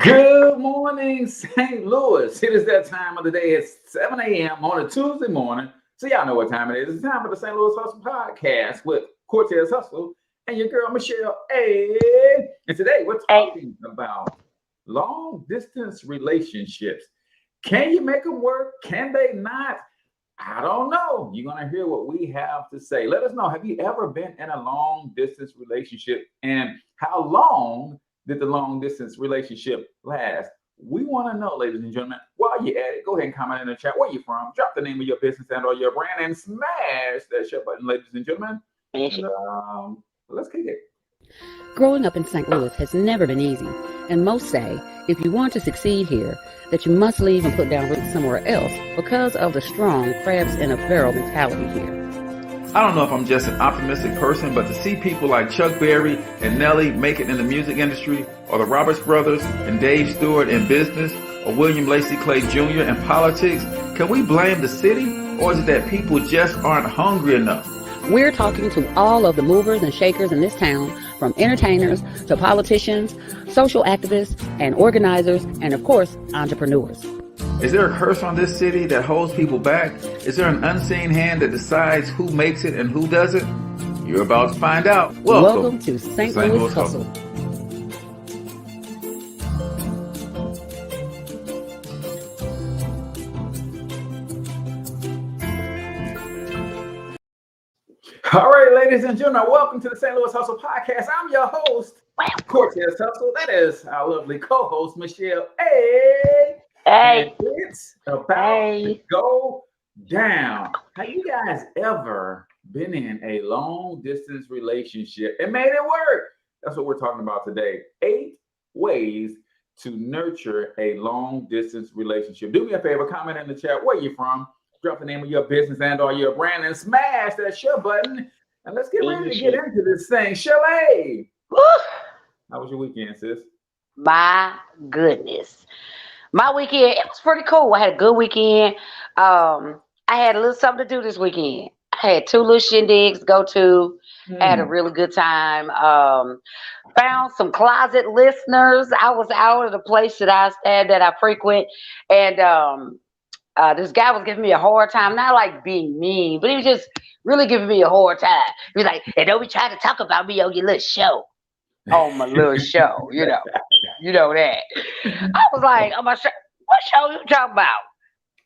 Good morning, St. Louis. It is that time of the day. It's 7 a.m. on a Tuesday morning. So y'all know what time it is. It's time for the St. Louis Hustle Podcast with Cortez Hustle and your girl, Michelle A. And today we're Hey, talking about long distance relationships. Can you make them work? Can they not? I don't know. You're going to hear what we have to say. Let us know. Have you ever been in a long distance relationship? And how long did the long distance relationship last? We want to know, ladies and gentlemen. While you're at it, go ahead and comment in the chat where you're from. Drop the name of your business and or your brand and smash that share button, ladies and gentlemen. And let's kick it. Growing up in St. Louis has never been easy, and most say if you want to succeed here, that you must leave and put down roots somewhere else because of the strong crabs in a barrel mentality here. I don't know if I'm just an optimistic person, but to see people like Chuck Berry and Nelly make it in the music industry, or the Roberts brothers and Dave Stewart in business, or William Lacey Clay Jr. in politics, can we blame the city, or is it that people just aren't hungry enough? We're talking to all of the movers and shakers in this town, from entertainers to politicians, social activists and organizers, and of course, entrepreneurs. Is there a curse on this city that holds people back? Is there an unseen hand that decides who makes it and who doesn't? You're about to find out. Welcome to St. Louis Hustle. All right, ladies and gentlemen, welcome to the St. Louis Hustle Podcast. I'm your host, Cortez Hustle. That is our lovely co-host, Michelle A. hey, And it's about to go down. Have you guys ever been in a long distance relationship and made it work? That's what we're talking about today. 8 ways to nurture a long distance relationship. Do me a favor, comment in the chat where you're from. Drop the name of your business and or your brand and smash that share button. And let's get ready to get into this thing. Shelley, how was your weekend, sis? my goodness. My weekend, it was pretty cool. I had a good weekend. I had a little something to do this weekend. I had 2 little shindigs to go to. I had a really good time. Found some closet listeners. I was out at a place that I frequent, and this guy was giving me a hard time, not like being mean, but he was just really giving me a hard time. He was like, "And don't be trying to talk about me on your little show, on my little show, you know that." I was like, "On my show, what show you talking about?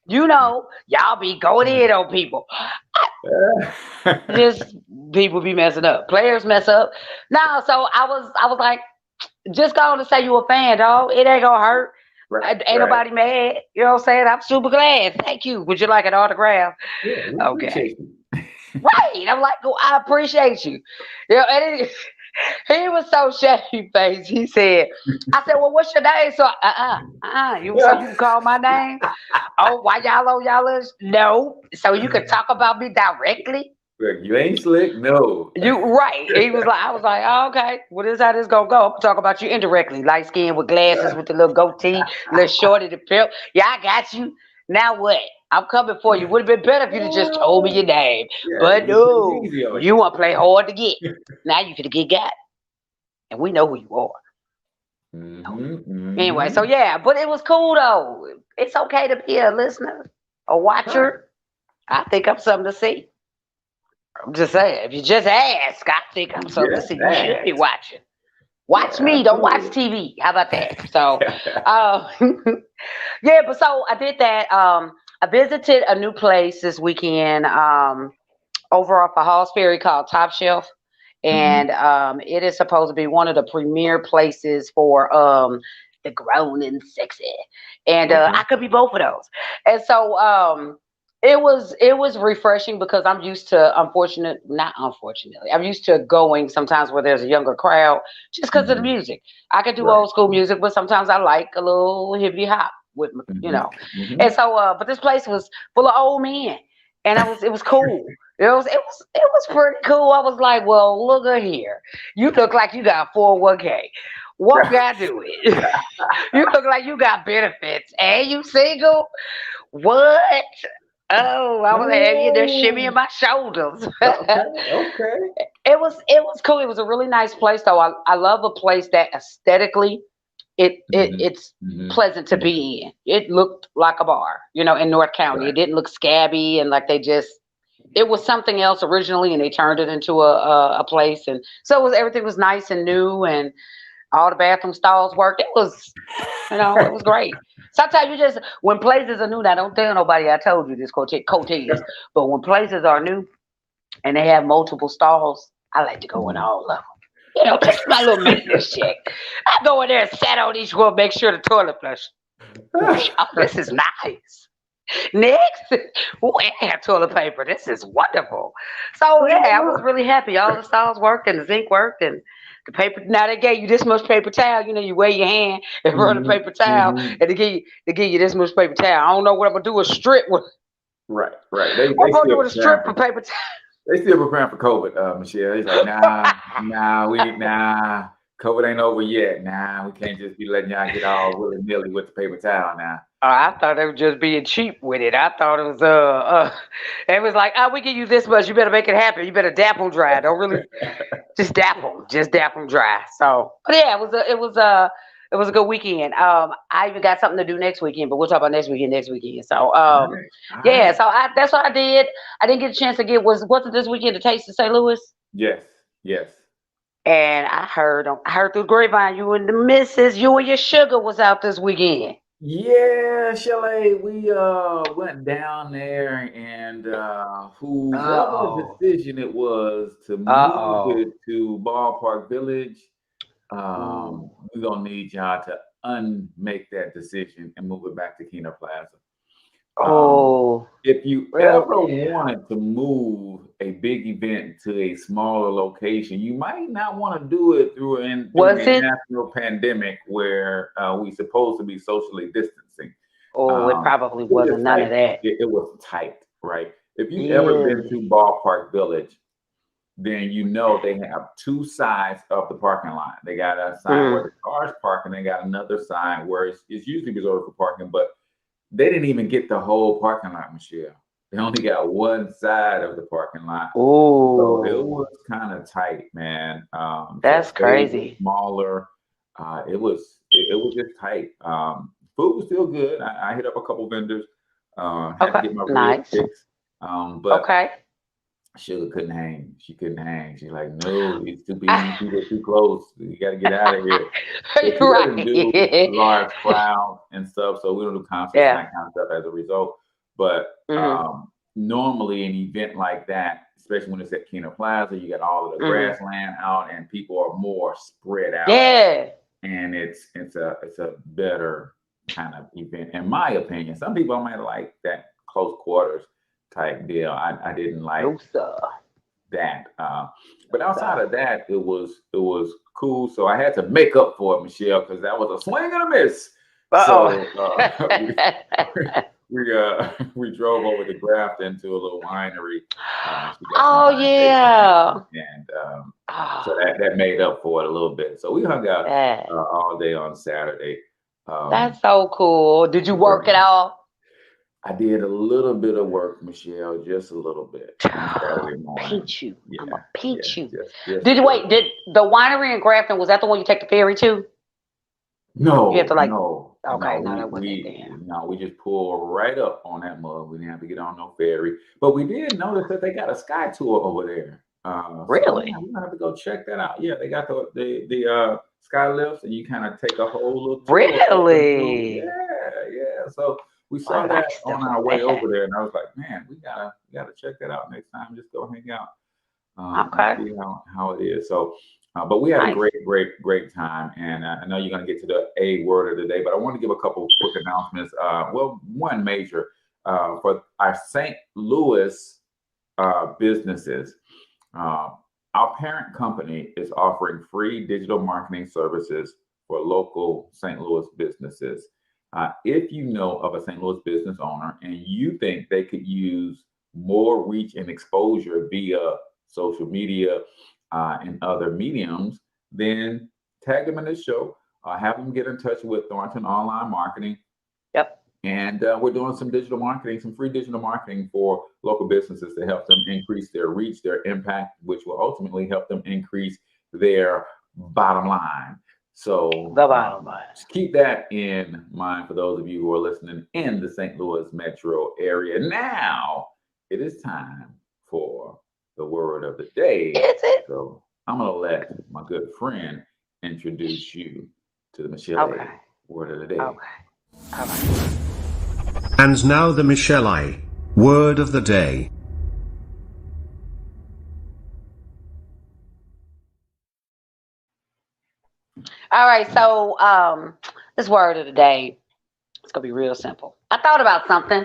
You know, y'all be going in on people. Just people be messing up, players mess up. No, so I was like, just go on and say you a fan, dog. It ain't gonna hurt." Ain't nobody mad. You know what I'm saying? I'm super glad. Thank you. Would you like an autograph? Yeah, Okay. Right. I'm like, oh, I appreciate you. You know, and he was so shavy faced. He said, I said, well, what's your name? So so you can call my name? Oh, why y'all on y'all list? No. So you can talk about me directly? Look, you ain't slick, no. You right. He was like, I was like, oh, okay. Well, this is how this gonna go. I'm gonna talk about you indirectly. Light skin with glasses with the little goatee, little shorty the pimp. Yeah, I got you. Now what? I'm coming for you. Would have been better if you'd have just told me your name. Yeah, But no, easy on you want to play hard to get. Now you finna get got. And we know who you are. Anyway, so yeah, but it was cool though. It's okay to be a listener, a watcher. I think I'm something to see. I'm just saying, if you just ask, I think I'm something to see. You should be watching. Watch me, don't watch TV. How about that? So, yeah, but so I did that. I visited a new place this weekend over off of Halls Ferry called Top Shelf. And it is supposed to be one of the premier places for the grown and sexy. And I could be both of those. And so it was refreshing because I'm used to I'm used to going sometimes where there's a younger crowd just because of the music. I could do old school music, but sometimes I like a little hippie hop with And so but this place was full of old men, and it was cool. It was pretty cool. I was like, well, look at here. You look like you got 401k. What can I do it? You look like you got benefits. And you single? What? Oh, I was having you there shimmying my shoulders. Okay. It was cool. It was a really nice place though. I love a place that aesthetically It's pleasant to be in. It looked like a bar, in North County. Right. It didn't look scabby and like it was something else originally, and they turned it into a place, and so everything was nice and new, and all the bathroom stalls worked. It was, it was great. Sometimes when places are new, now don't tell nobody I told you this, Cotes, but when places are new and they have multiple stalls, I like to go in all of them. Just my little maintenance check. I go in there and sat on each one, make sure the toilet flush. Oh, this is nice. Next, we have toilet paper. This is wonderful. So yeah, I was really happy. All the stalls worked and the zinc worked and the paper. Now they gave you this much paper towel. You weigh your hand and run the paper towel, and they give you this much paper towel. I don't know what I'm gonna do with strip with. Right. What I'm gonna do with a strip for paper towel. They still preparing for COVID, Michelle. He's like, nah, COVID ain't over yet. Nah, we can't just be letting y'all get all willy-nilly with the paper towel now. I thought they were just being cheap with it. I thought it was like, we give you this much. You better make it happen. You better dap them dry. Don't really just dap them dry. So, but yeah, it was a good weekend. I even got something to do next weekend, but we'll talk about next weekend. So, yeah, so that's what I did. I didn't get a chance to wasn't this weekend the Taste of St. Louis? Yes. And I heard through the grapevine, you and your sugar was out this weekend. Yeah, Chalet, we went down there, and whoever decision it was to move it to Ballpark Village, we're gonna need y'all to unmake that decision and move it back to Keno Plaza. If you ever wanted to move a big event to a smaller location, you might not want to do it during a national pandemic where we supposed to be socially distancing. It probably wasn't none of that. It was tight, right? If you've ever been to Ballpark Village, then they have two sides of the parking lot. They got a side where the cars park, and they got another side where it's usually reserved for parking, but they didn't even get the whole parking lot, Michelle. They only got one side of the parking lot. So it was kind of tight, man. That's crazy. Smaller. It was just tight. Food was still good. I hit up a couple vendors. Had to get my ribs fixed. But Sugar couldn't hang. She couldn't hang. She's like, no, it's too big. People are too close. You got to get out of here. So we do large crowds and stuff, so we don't do concerts and that kind of stuff as a result. But normally an event like that, especially when it's at Keno Plaza, you got all of the grassland out, and people are more spread out. Yeah, and it's a better kind of event, in my opinion. Some people might like that close quarters type deal. I didn't like that. But outside of that, it was cool. So I had to make up for it, Michelle, because that was a swing and a miss. So we drove over to Grafton to a little winery. And so that made up for it a little bit. So we hung out all day on Saturday. That's so cool. Did you work at all? I did a little bit of work, Michelle, just a little bit. Pinch you. I'm gonna pinch you. Did the winery in Grafton, was that the one you take the ferry to? No, you have to no. Okay, that wasn't it. No, we just pulled right up on that mug. We didn't have to get on no ferry. But we did notice that they got a sky tour over there. Really? So, we're gonna have to go check that out. Yeah, they got the sky lifts, and you kind of take a whole little tour. Really? Yeah. So we saw that on our way over there, and I was like, man, we gotta check that out next time. Just go hang out. And see how it is. So, but we had a great time, and I know you're gonna get to the A word of the day, but I want to give a couple quick announcements. One major for our St. Louis businesses. Our parent company is offering free digital marketing services for local St. Louis businesses. If you know of a St. Louis business owner and you think they could use more reach and exposure via social media and other mediums, then tag them in this show. Have them get in touch with Thornton Online Marketing. Yep. And we're doing some digital marketing, some free digital marketing for local businesses to help them increase their reach, their impact, which will ultimately help them increase their bottom line. So The bottom line. just keep that in mind for those of you who are listening in the St. Louis metro area. Now it is time for the word of the day. Is it? So I'm going to let my good friend introduce you to the Michelle Okay. A. word of the day. Okay. All right. And now the Michelle I. word of the day. All right. So this word of the day, it's gonna be real simple. I thought about something,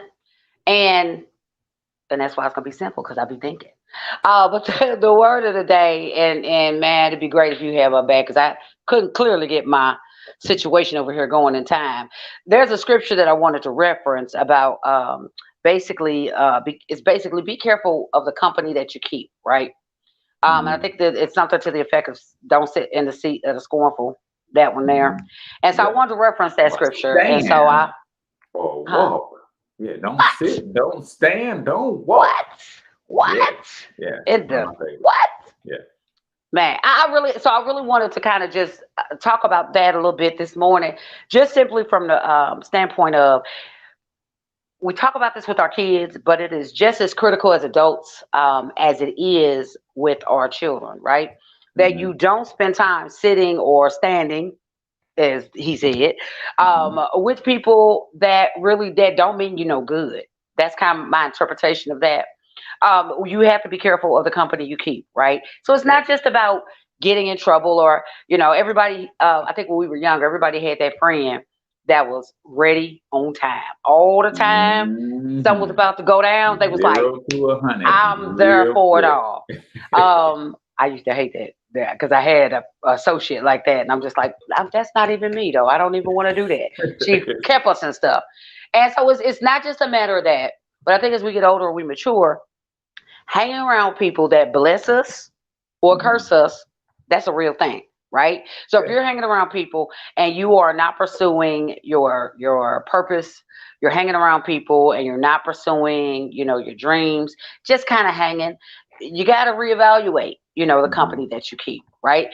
and that's why it's gonna be simple because I'll be thinking. But the word of the day, and man, it'd be great if you have a back because I couldn't clearly get my situation over here going in time. There's a scripture that I wanted to reference about it's basically be careful of the company that you keep, right? And I think that it's something to the effect of don't sit in the seat of the scornful. That one there, and so I wanted to reference that scripture, and so I. Or walk. Yeah, don't sit, don't stand, don't walk. What? Yeah. In the what? Yeah. Man, I really wanted to kind of just talk about that a little bit this morning, just simply from the standpoint of we talk about this with our kids, but it is just as critical as adults as it is with our children, right? That you don't spend time sitting or standing, as he said, with people that don't mean you no good. That's kind of my interpretation of that. You have to be careful of the company you keep, right? So it's not just about getting in trouble or, everybody, I think when we were younger, everybody had that friend that was ready on time all the time. Something was about to go down. They was 0 to 100. I'm there for it quick. all. I used to hate that because I had a associate like that, and I'm just like, that's not even me though. I don't even want to do that. She kept us and stuff, and so it's not just a matter of that. But I think as we get older, we mature. Hanging around people that bless us or curse us, that's a real thing, right? So if you're hanging around people and you are not pursuing your purpose, you're hanging around people and you're not pursuing, your dreams, just kind of hanging, you got to reevaluate, the company that you keep, right?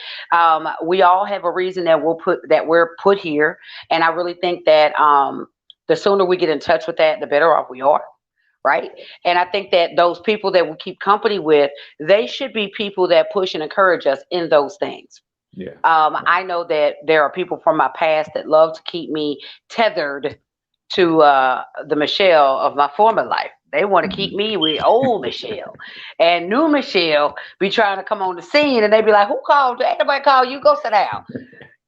We all have a reason that we're put here, and I really think that the sooner we get in touch with that, the better off we are. Right. And I think that those people that we keep company with, they should be people that push and encourage us in those things. Yeah. I know that there are people from my past that love to keep me tethered to the Michelle of my former life. They want to keep me with old Michelle, and new Michelle be trying to come on the scene, and they be like, "Who called? Anybody call you? Go sit down."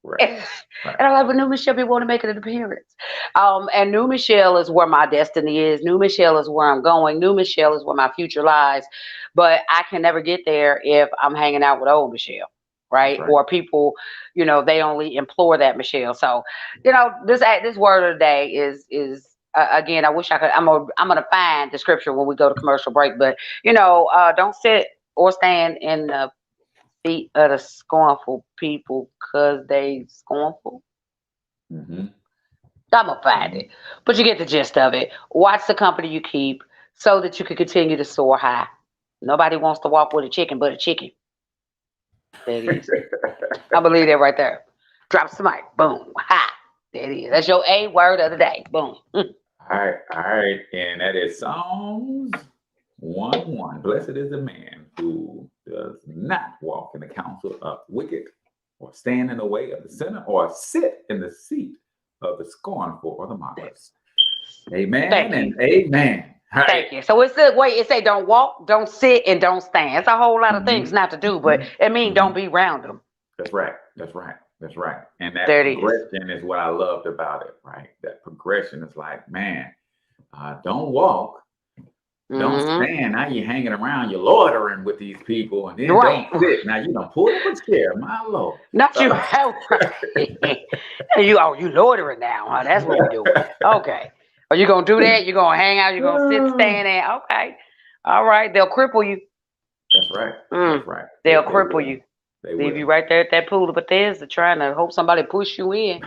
Right. And I'm like, but new Michelle be want to make an appearance. And new Michelle is where my destiny is. New Michelle is where I'm going. New Michelle is where my future lies. But I can never get there if I'm hanging out with old Michelle, right? Or people, they only implore that Michelle. So, this word of the day is again, I wish I could. I'm gonna find the scripture when we go to commercial break. But don't sit or stand in the feet of the scornful people because they scornful. I'm gonna find it, but you get the gist of it. Watch the company you keep so that you can continue to soar high. Nobody wants to walk with a chicken but a chicken. There it is. I believe that right there. Drops the mic. Boom. Ha. There it is. That's your A word of the day. Boom. All right. And that is Psalms 1:1. Blessed is the man who does not walk in the counsel of the wicked, or stand in the way of the sinner, or sit in the seat of the scornful or the mockers. Amen and amen. Thank you. So it's the way it say don't walk, don't sit, and don't stand. It's a whole lot of things not to do, but it means don't be around them. That's right. And that progression is what I loved about it, right? That progression is like, man, don't walk. Don't stand. Now you're hanging around, you're loitering with these people, and then don't sit. Now you don't pull up a chair, my Lord. Not you. You loitering now, huh? That's what we do. Okay. Are you gonna do that? You're gonna hang out, you're gonna sit, stand there. Okay. All right. They'll cripple you. That's right. That's right. They'll cripple you. They leave you right there at that pool of Bethesda trying to hope somebody push you in.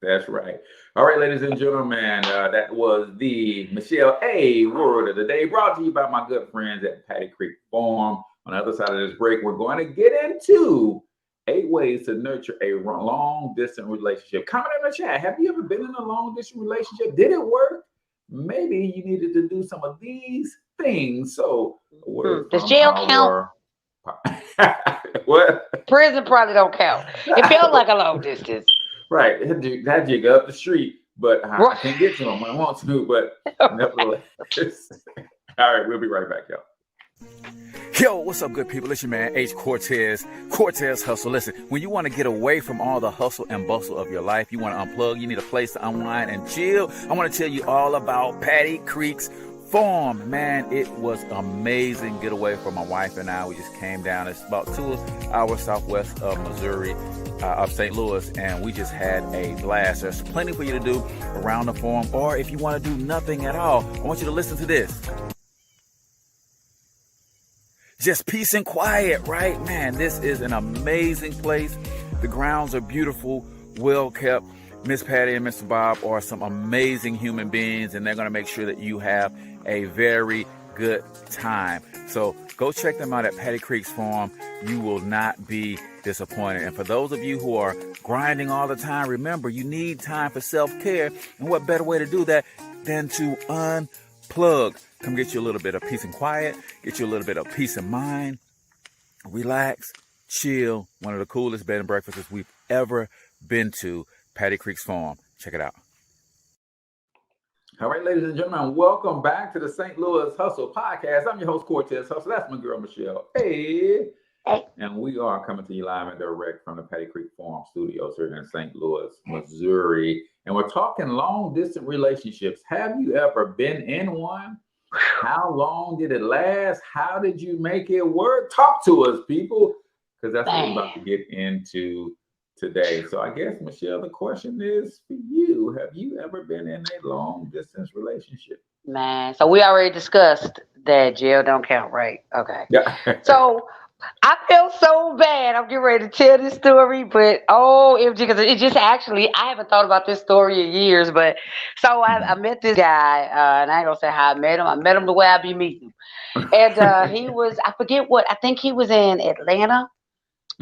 That's right. All right, ladies and gentlemen, that was the Michelle A. word of the day, brought to you by my good friends at Patty Creek Farm. On the other side of this break, we're going to get into 8 ways to nurture a long distance relationship. Comment in the chat. Have you ever been in a long distance relationship? Did it work? Maybe you needed to do some of these things. So, Does jail count? What? Prison probably don't count. It felt like a long distance. Right. That jig up the street, but I can't get to him when I want to, but nevertheless. All right, we'll be right back, y'all. Yo, what's up, good people? It's your man, H. Cortez Hustle. Listen, when you want to get away from all the hustle and bustle of your life, you want to unplug, you need a place to unwind and chill, I want to tell you all about Patty Creek's Farm. Man, it was amazing getaway for my wife and I. We just came down. It's about 2 hours southwest of Missouri, of St. Louis, and we just had a blast. There's plenty for you to do around the farm, or if you want to do nothing at all, I want you to listen to this. Just peace and quiet, right? Man, this is an amazing place. The grounds are beautiful, well kept. Miss Patty and Mr. Bob are some amazing human beings, and they're going to make sure that you have a very good time. So go check them out at Patty Creek's Farm. You will not be disappointed. And for those of you who are grinding all the time, remember, you need time for self-care. And what better way to do that than to unplug? Come get you a little bit of peace and quiet, get you a little bit of peace of mind, relax, chill. One of the coolest bed and breakfasts we've ever been to, Patty Creek's Farm. Check it out. All right, ladies and gentlemen, welcome back to the St. Louis Hustle Podcast. I'm your host, Cortez Hustle. That's my girl, Michelle. Hey. And we are coming to you live and direct from the Patty Creek Farm Studios here in St. Louis, Missouri. And we're talking long-distance relationships. Have you ever been in one? How long did it last? How did you make it work? Talk to us, people, because that's what we're about to get into today. So I guess, Michelle, the question is for you. Have you ever been in a long distance relationship? Man, so we already discussed that jail don't count, right? Okay. Yeah. So I feel so bad. I'm getting ready to tell this story, but because it just actually, I haven't thought about this story in years, but so I met this guy, and I ain't gonna say how I met him. I met him the way I be meeting him. And he was, I forget what, I think he was in Atlanta.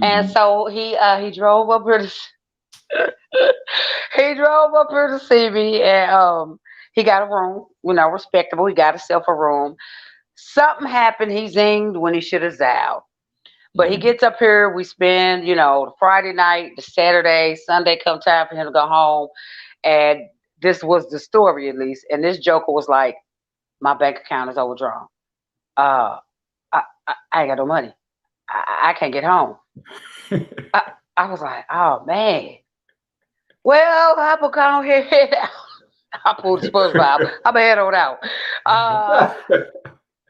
And so he drove up here to see me, and he got a room, respectable. He got himself a room. Something happened. He zinged when he should have zowed. But he gets up here. We spend, the Friday night, the Saturday, Sunday come time for him to go home. And this was the story, at least. And this joker was like, my bank account is overdrawn. I ain't got no money. I can't get home. I was like, oh, man. Well, I'm going to go ahead and head out. I pulled the SpongeBob. I'm going to head on out.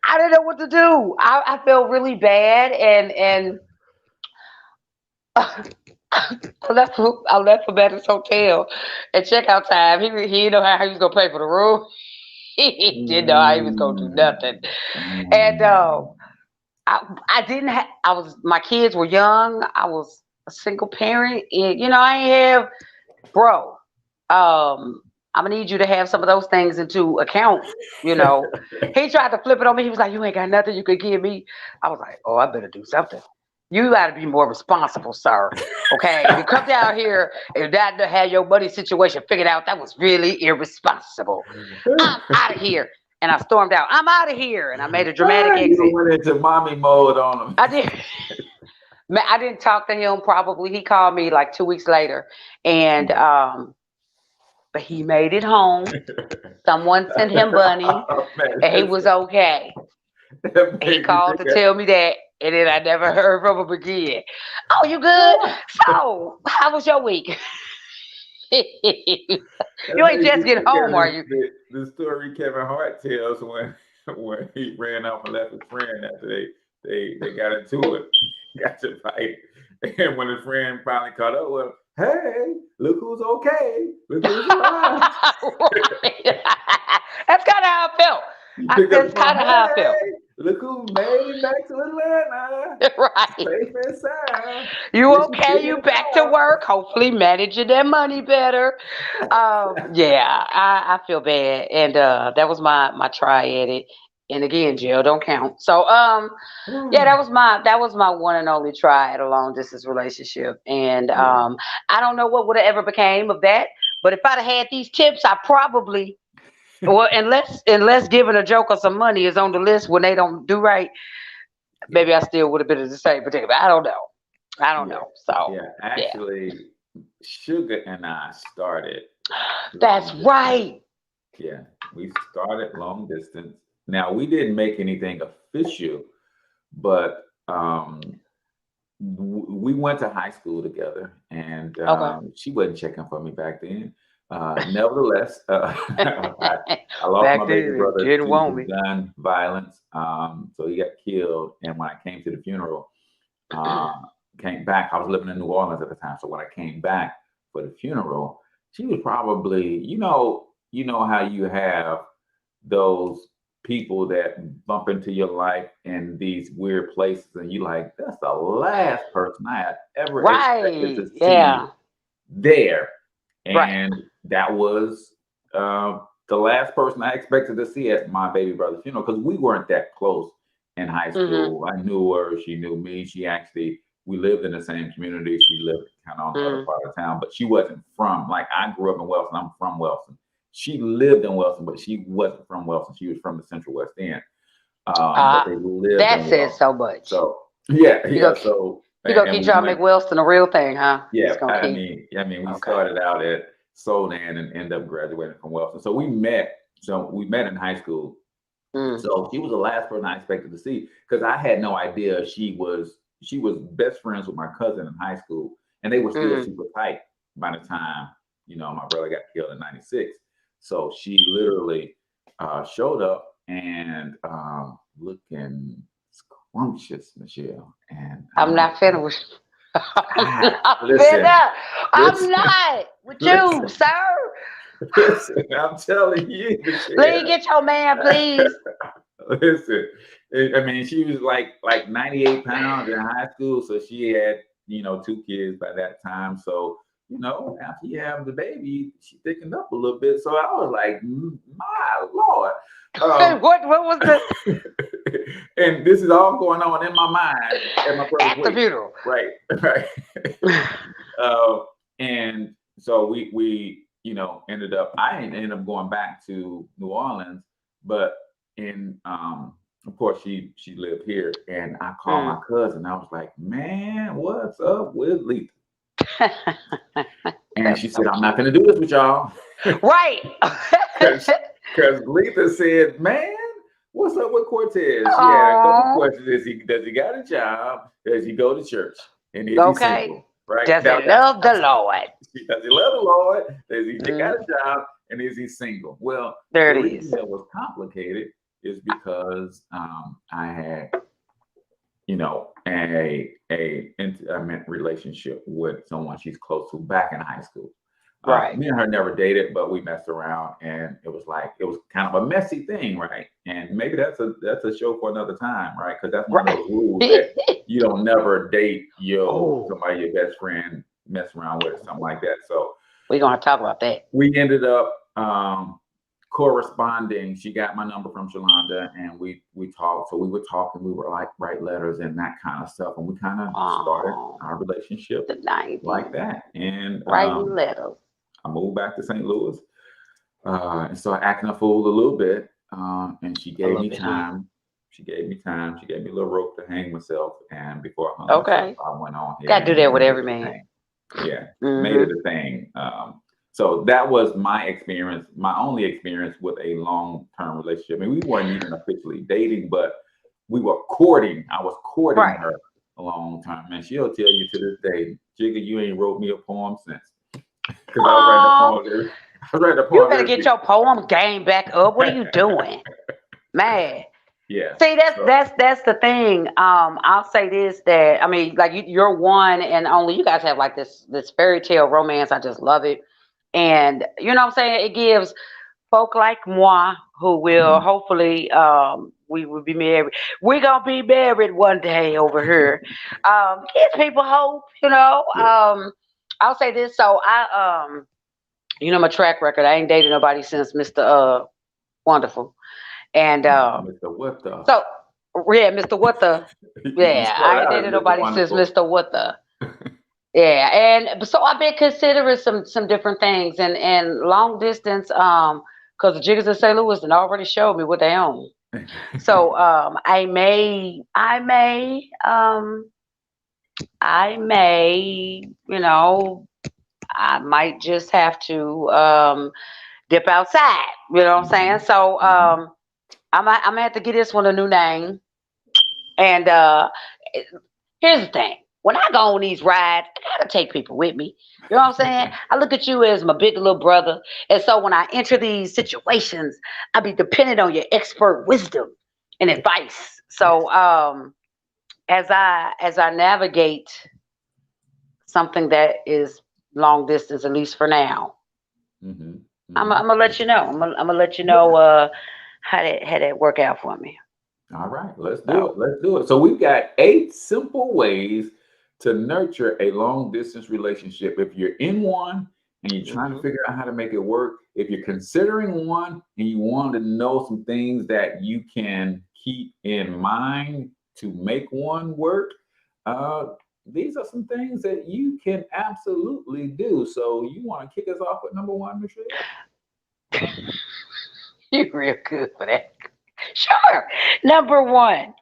I didn't know what to do. I felt really bad, and I left for Betty's hotel at checkout time. He didn't know how he was gonna pay for the room. He didn't know how he was gonna do nothing. And I didn't have. My kids were young. I was a single parent, and I ain't have, bro. I'm gonna need you to have some of those things into account. He tried to flip it on me. He was like, you ain't got nothing you could give me. I was like, oh, I better do something. You gotta be more responsible, sir. Okay. You come down here and not have your money situation figured out. That was really irresponsible. I'm out of here. And I stormed out. I'm out of here. And I made a dramatic exit. You went into mommy mode on him. I did. Man, I didn't talk to him probably. He called me like 2 weeks later. And but he made it home. Someone sent him money, and he was okay. He called to tell me that, and then I never heard from him again. Oh, you good? So, how was your week? You ain't just getting home, are you? The story Kevin Hart tells when he ran off and left his friend after they got into it, got to fight, and when his friend finally caught up with him, hey, look who's okay. Look who's alive. That's kind of how I felt. That's kind of how I felt. Look who made it back to Atlanta. Right. Safe and sound. You okay? You back to work? Hopefully managing that money better. Yeah, I feel bad. And that was my try at it. And again, jail don't count. So yeah, that was my one and only try at a long distance relationship. And I don't know what would have ever became of that. But if I'd have had these tips, I probably, well, unless giving a joker some money is on the list when they don't do right, maybe I still would have been in the same predicament. I don't know. I don't know. So Yeah, actually, Sugar and I started. That's long right. distance. Yeah, we started long distance. Now we didn't make anything official, but we went to high school together, and Okay. she wasn't checking for me back then. Nevertheless, I lost Back my baby then, brother didn't want to me. gun violence. So he got killed, and when I came to the funeral, uh, came back. I was living in New Orleans at the time, so when I came back for the funeral, she was probably, you know how you have those people that bump into your life in these weird places, and you like, that's the last person I had ever expected Right. to see Yeah. there, Right. and that was the last person I expected to see at my baby brother's funeral because we weren't that close in high Mhm. school. I knew her, she knew me. We lived in the same community. She lived kind of on the other Mhm. part of town, but she wasn't from, like, I grew up in Wellston. I'm from Wellston. She lived in Wellston, but she wasn't from Wellston. She was from the Central West End. But they lived That in says Wellston. so much. So yeah, You yeah. gonna So you gonna and keep we trying to went. make Wellston a real thing, huh? Yeah, Just gonna keep. we Okay. started out at Soldan and ended up graduating from Wellston. So we met. So we met in high school. Mm. So she was the last person I expected to see because I had no idea she was best friends with my cousin in high school, and they were still Mm. super tight by the time my brother got killed in '96. So she literally showed up and looking scrumptious, Michelle, and I'm not finished. I'm not listen, finished. I'm listen, not with you, listen, sir. listen. I'm telling you, Please Michelle. get your man, please. Listen, I mean, she was like 98 pounds in high school, so she had two kids by that time. So after you have the baby, she thickened up a little bit. So I was like, my lord. What was the And this is all going on in my mind at my brother's at the wake. funeral? Right, right. uh, and so we ended up. I ended up going back to New Orleans, but in of course she lived here, and I called my Mm. cousin. I was like, man, what's up with Letha? And she That's said, so I'm not cute. gonna do this with y'all. Right. Because Letha said, man, what's up with Cortez? She had a couple Oh, questions. Does he got a job? Does he go to church? And is he okay. single? Right? Does Now he love the Lord? does he love the Lord? Does he got Mm. a job? And is he single? Well, There the it reason is. that was complicated is because I had a intimate relationship with someone she's close to back in high school. Right. Me and her never dated, but we messed around, and it was kind of a messy thing, right? And maybe that's a show for another time, right? Because that's one of those rules that Right. you don't never date Oh, your best friend, mess around with, something like that. So we're gonna talk about that. we ended up corresponding. She got my number from Shalonda, and we talked. So we would talk, and we would like write letters and that kind of stuff, and we kind of started Oh, our relationship the 90s. like that. And Writing letters. I moved back to St. Louis and started acting a fool a little bit. And she A gave little me bit, huh? time. She gave me time. She gave me a little rope to hang myself. And before I hung myself, Okay. I went on Gotta ahead do and that with made every it a man. thing. Yeah, made it Mm-hmm. a thing. So that was my experience, my only experience with a long-term relationship. I mean, we weren't even officially dating, but we were courting. I was courting Right. her a long time. And she'll tell you to this day, Jigga, you ain't wrote me a poem since. Because I was writing the Oh, poems I was writing the you poems better every get your poem game back up. What are you week. doing, man? Yeah. See, that's So that's that's the thing. I'll say this, that I mean, like you're one and only. You guys have like this fairy tale romance. I just love it, and you know what I'm saying. It gives folk like moi who will mhm, hopefully we will be married. We're gonna be married one day over here. Gives people hope. yeah. I'll say this. So my track record. I ain't dated nobody since Mr. Wonderful. And Mr. What the? so yeah, Mr. What the? You Yeah, started I ain't out as dated Mr. nobody since Wonderful. Mr. What the. Yeah, and so I've been considering some different things and long distance because the Jiggers in St. Louis and already showed me what they own. So I may, I might just have to dip outside. You know what I'm saying? So I'm gonna have to give this one a new name. And here's the thing. When I go on these rides, I gotta take people with me. You know what I'm saying? I look at you as my big little brother. And so when I enter these situations, I be dependent on your expert wisdom and advice. So as I navigate something that is long distance, at least for now, I'm gonna let you know. I'm gonna let you know how that work out for me. All right, let's do it. Let's do it. So we've got 8 simple ways to nurture a long distance relationship. If you're in one and you're trying to figure out how to make it work, if you're considering one and you want to know some things that you can keep in mind to make one work, these are some things that you can absolutely do. So you want to kick us off with number 1, Michelle? You're real good for that. Sure. Number 1,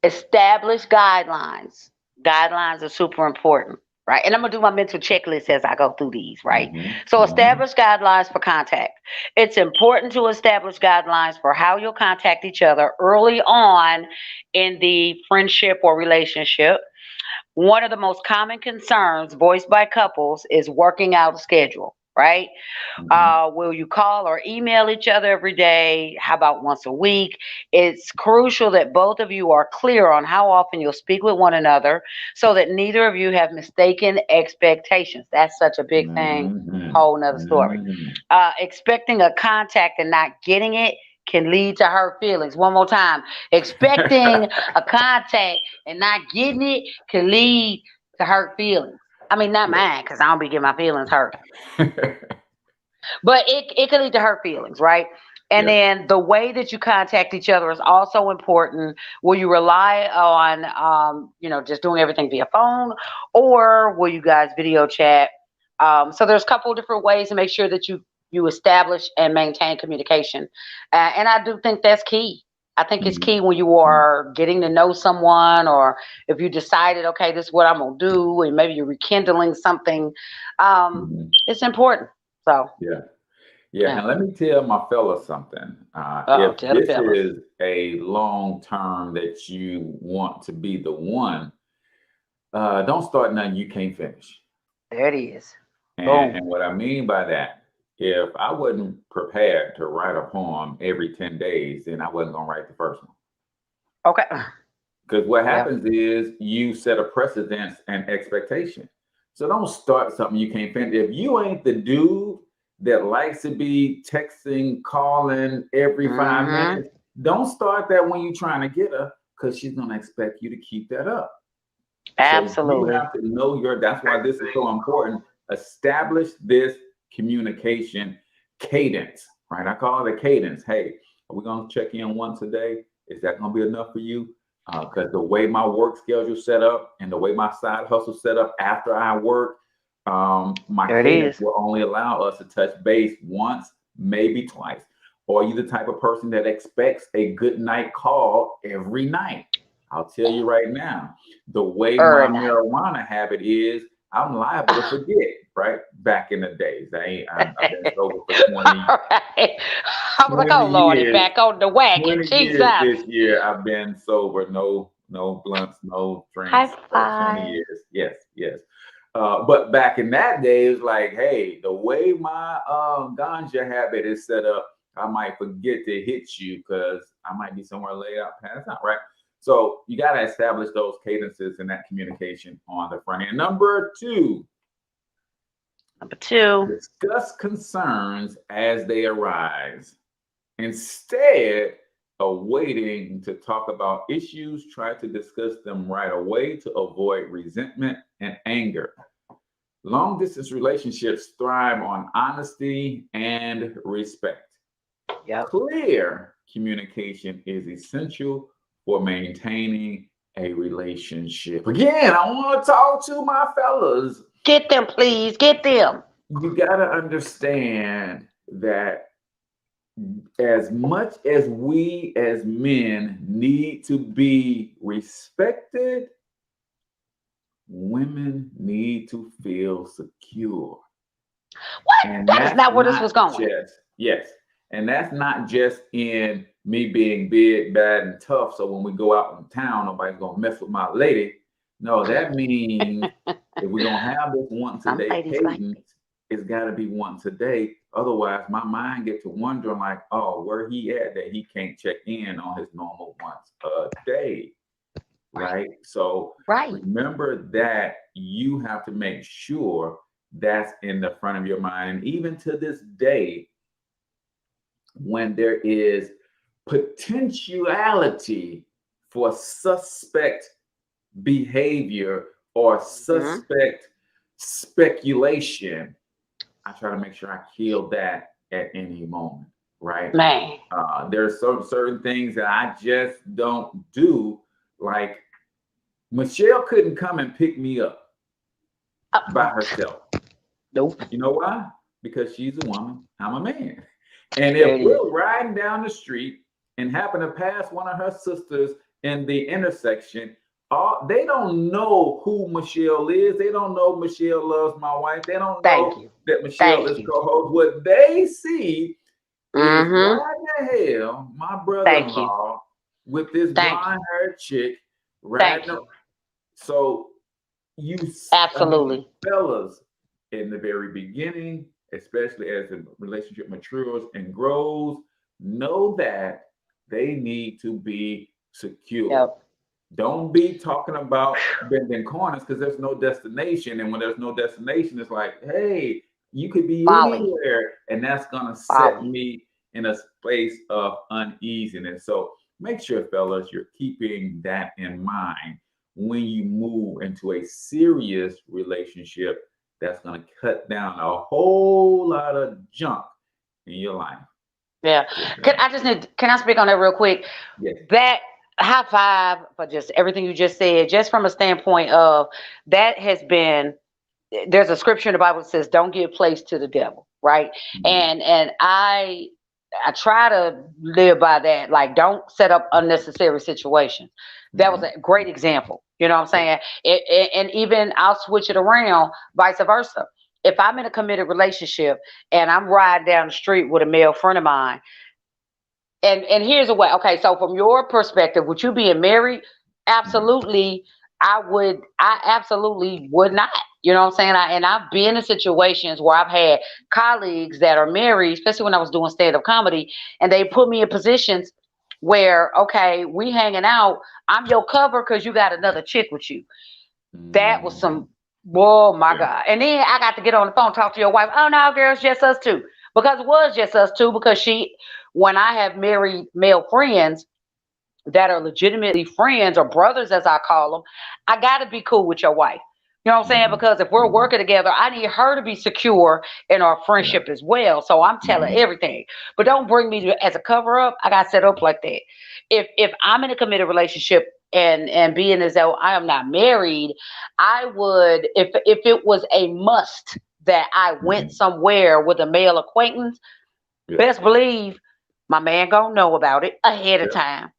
establish guidelines. Guidelines are super important, right? And I'm gonna do my mental checklist as I go through these, right? So establish guidelines for contact. It's important to establish guidelines for how you'll contact each other early on in the friendship or relationship. One of the most common concerns voiced by couples is working out a schedule, right? Will you call or email each other every day? How about once a week? It's crucial that both of you are clear on how often you'll speak with one another so that neither of you have mistaken expectations. That's such a big thing, whole nother story. Expecting a contact and not getting it can lead to hurt feelings. One more time. Expecting a contact and not getting it can lead to hurt feelings. I mean, not mine, because I don't be getting my feelings hurt. But it can lead to hurt feelings, right? And then the way that you contact each other is also important. Will you rely on, just doing everything via phone, or will you guys video chat? So there's a couple of different ways to make sure that you establish and maintain communication. And I do think that's key. I think it's key when you are getting to know someone, or if you decided, okay, this is what I'm going to do, and maybe you're rekindling something. It's important. So yeah. And let me tell my fella something. If tell the this fellas. is a long term that you want to be the one, don't start nothing you can't finish. There it is. And what I mean by that, if I wasn't prepared to write a poem every 10 days, then I wasn't going to write the first one. Okay. Because what happens is you set a precedence and expectation. So don't start something you can't finish. If you ain't the dude that likes to be texting, calling every 5 minutes, don't start that when you're trying to get her, because she's going to expect you to keep that up. Absolutely. So you have to know that's why this is so important. Establish this communication cadence, right? I call it a cadence. Hey, are we going to check in once a day? Is that going to be enough for you? Because the way my work schedule set up and the way my side hustle set up after I work, my cadence will only allow us to touch base once, maybe twice. Or are you the type of person that expects a good night call every night? I'll tell you right now, the way my marijuana habit is, I'm liable to forget, right? Back in the days. I've been sober for 20 years. Right. I'm like, oh Lordy, back on the wagon. 20 years this year, I've been sober. No blunts, no drinks. High For five. 20 years. Yes. But back in that day, it's like, hey, the way my ganja habit is set up, I might forget to hit you because I might be somewhere laid out, passed out, right? So you got to establish those cadences and that communication on the front end. Number 2. Discuss concerns as they arise. Instead of waiting to talk about issues, try to discuss them right away to avoid resentment and anger. Long distance relationships thrive on honesty and respect. Yep. Clear communication is essential for maintaining a relationship. Again, I want to talk to my fellas. Get them, please. Get them. You got to understand that as much as we as men need to be respected, women need to feel secure. What? And That is not where this was going. Yes. And that's not just in me being big, bad, and tough. So when we go out in town, nobody's going to mess with my lady. No, that means if we're going to have this once a day cadence, it's got to be once a day. Otherwise, my mind gets to wondering like, oh, where he at that he can't check in on his normal once a day. Right? So remember that you have to make sure that's in the front of your mind. And even to this day, when there is potentiality for suspect behavior or suspect speculation, I try to make sure I kill that at any moment, right? Man. There's certain things that I just don't do. Like Michelle couldn't come and pick me up by herself. Nope. You know why? Because she's a woman, I'm a man. And if we're riding down the street and happen to pass one of her sisters in the intersection, they don't know who Michelle is. They don't know Michelle loves my wife. They don't know that Michelle is co-host. What they see is why the hell my brother-in-law with this blonde-haired chick riding. So you absolutely, fellas, in the very beginning, especially as the relationship matures and grows, know that they need to be secure. Yep. Don't be talking about bending corners because there's no destination. And when there's no destination, it's like, hey, you could be anywhere. And that's going to set me in a space of uneasiness. So make sure, fellas, you're keeping that in mind when you move into a serious relationship that's going to cut down a whole lot of junk in your life. Yeah. Can I speak on that real quick? Yes. That high five for just everything you just said, just from a standpoint of that has been, there's a scripture in the Bible that says, don't give place to the devil. Right. And I try to live by that. Like, don't set up unnecessary situations. That was a great example. You know what I'm saying? And even I'll switch it around, vice versa. If I'm in a committed relationship and I'm riding down the street with a male friend of mine, and here's a way. Okay, so from your perspective, with you being married, absolutely, I absolutely would not. You know what I'm saying? And I've been in situations where I've had colleagues that are married, especially when I was doing stand-up comedy, and they put me in positions where, okay, we hanging out, I'm your cover because you got another chick with you. That was some, oh my God. And then I got to get on the phone, talk to your wife. Oh no, girl, it's just us two. Because it was just us two, because when I have married male friends that are legitimately friends, or brothers as I call them, I got to be cool with your wife. You know what I'm saying? Because if we're working together, I need her to be secure in our friendship as well. So I'm telling everything. But don't bring me as a cover up. I got set up like that. If I'm in a committed relationship and being as though I am not married, I would, if it was a must that I went somewhere with a male acquaintance, best believe my man gonna know about it ahead of time.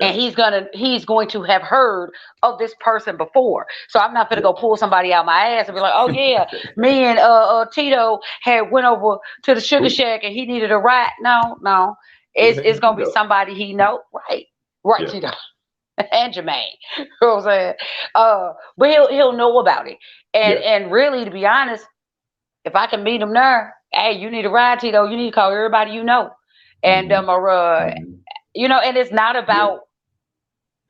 And he's going to have heard of this person before. So I'm not gonna go pull somebody out my ass and be like, oh yeah, me and Tito had went over to the Sugar Shack and he needed a ride. No. It's gonna be somebody he know. Right, Tito. And Jermaine. You know what I'm saying? But he'll know about it. And really, to be honest, if I can meet him there, hey, you need a ride, Tito, you need to call everybody you know. And you know, and it's not about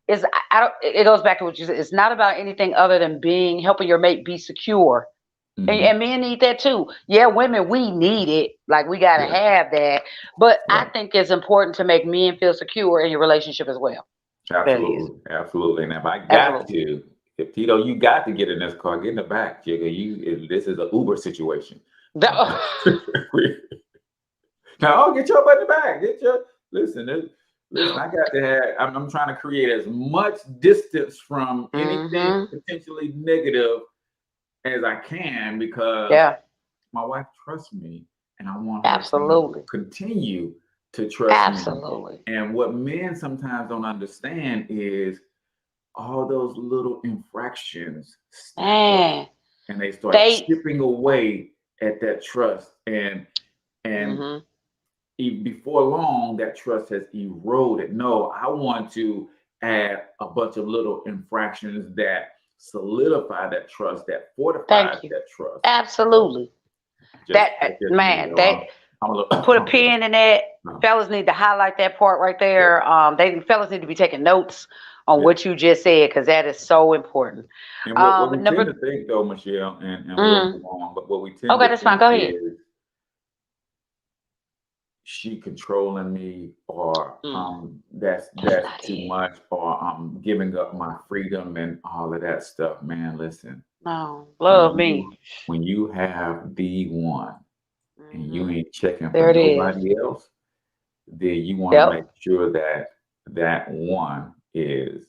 it goes back to what you said. It's not about anything other than helping your mate be secure. And men need that too. Yeah, women, we need it. Like, we gotta have that. But I think it's important to make men feel secure in your relationship as well. Absolutely. And if I got to, if Tito, you got to get in this car, get in the back, Jigga. This is an Uber situation. Now, get your money back. Listen. I got to have. I'm trying to create as much distance from anything potentially negative as I can because my wife trusts me, and I want her to continue to trust me. And what men sometimes don't understand is all those little infractions and they start chipping away at that trust, and before long that trust has eroded. No, I want to add a bunch of little infractions that solidify that trust, that fortifies that trust. Absolutely. Put a pin in that. Fellas need to highlight that part right there. Fellas need to be taking notes on what you just said, because that is so important. And what we tend to think, though, Michelle, and we'll move on, but what we tend to that's fine. Go ahead. Is she controlling me, or that's too much, or I'm giving up my freedom and all of that stuff. Man, listen. No, love me. When you have the one and you ain't checking for nobody else, then you want to make sure that one is.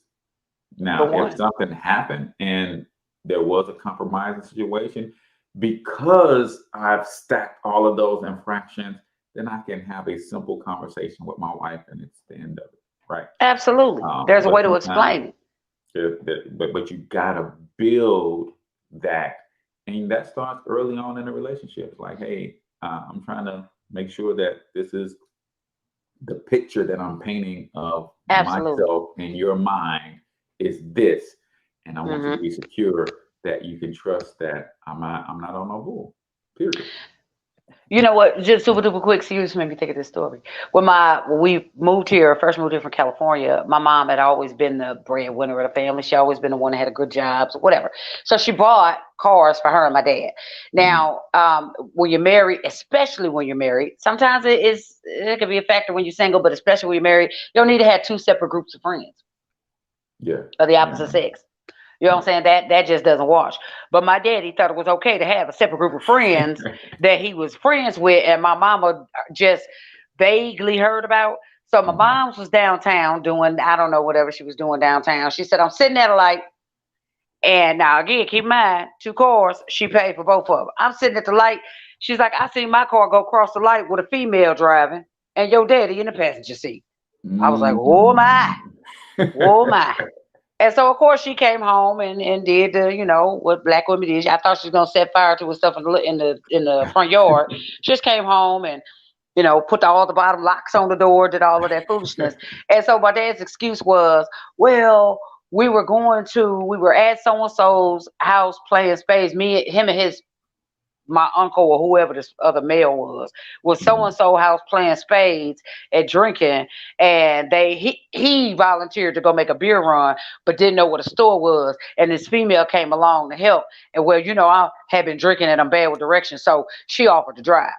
Now, if something happened and there was a compromising situation, because I've stacked all of those infractions, then I can have a simple conversation with my wife, and it's the end of it, right? Absolutely. There's a way to explain it. But you gotta build that, and that starts early on in a relationship. It's like, hey, I'm trying to make sure that this is the picture that I'm painting of myself in your mind is this, and I want you to be secure that you can trust that I'm not on no bull. Period. You know what? Just super duper quick. So you just made me think of this story. When we first moved here from California, my mom had always been the breadwinner of the family. She always been the one that had a good job, so whatever. So she bought cars for her and my dad. Now, when you're married, especially when you're married, sometimes it can be a factor when you're single, but especially when you're married, you don't need to have two separate groups of friends. Yeah. Of the opposite sex. You know what I'm saying? That just doesn't wash. But my daddy thought it was okay to have a separate group of friends that he was friends with, and my mama just vaguely heard about. So my mom was downtown doing, I don't know, whatever she was doing downtown. She said, I'm sitting at a light, and now again, keep in mind, 2 cars, she paid for both of them. I'm sitting at the light. She's like, I seen my car go across the light with a female driving, and your daddy in the passenger seat. I was like, oh my. Oh my. And so of course she came home and did the, what black women did. I thought she was gonna set fire to her stuff in the front yard. She just came home and put all the bottom locks on the door, did all of that foolishness. And so my dad's excuse was, well, we were at so and so's house playing spades. Him and my uncle or whoever this other male was so-and-so house playing spades and drinking, and he volunteered to go make a beer run but didn't know what a store was, and this female came along to help, and I had been drinking and I'm bad with directions, so she offered to drive.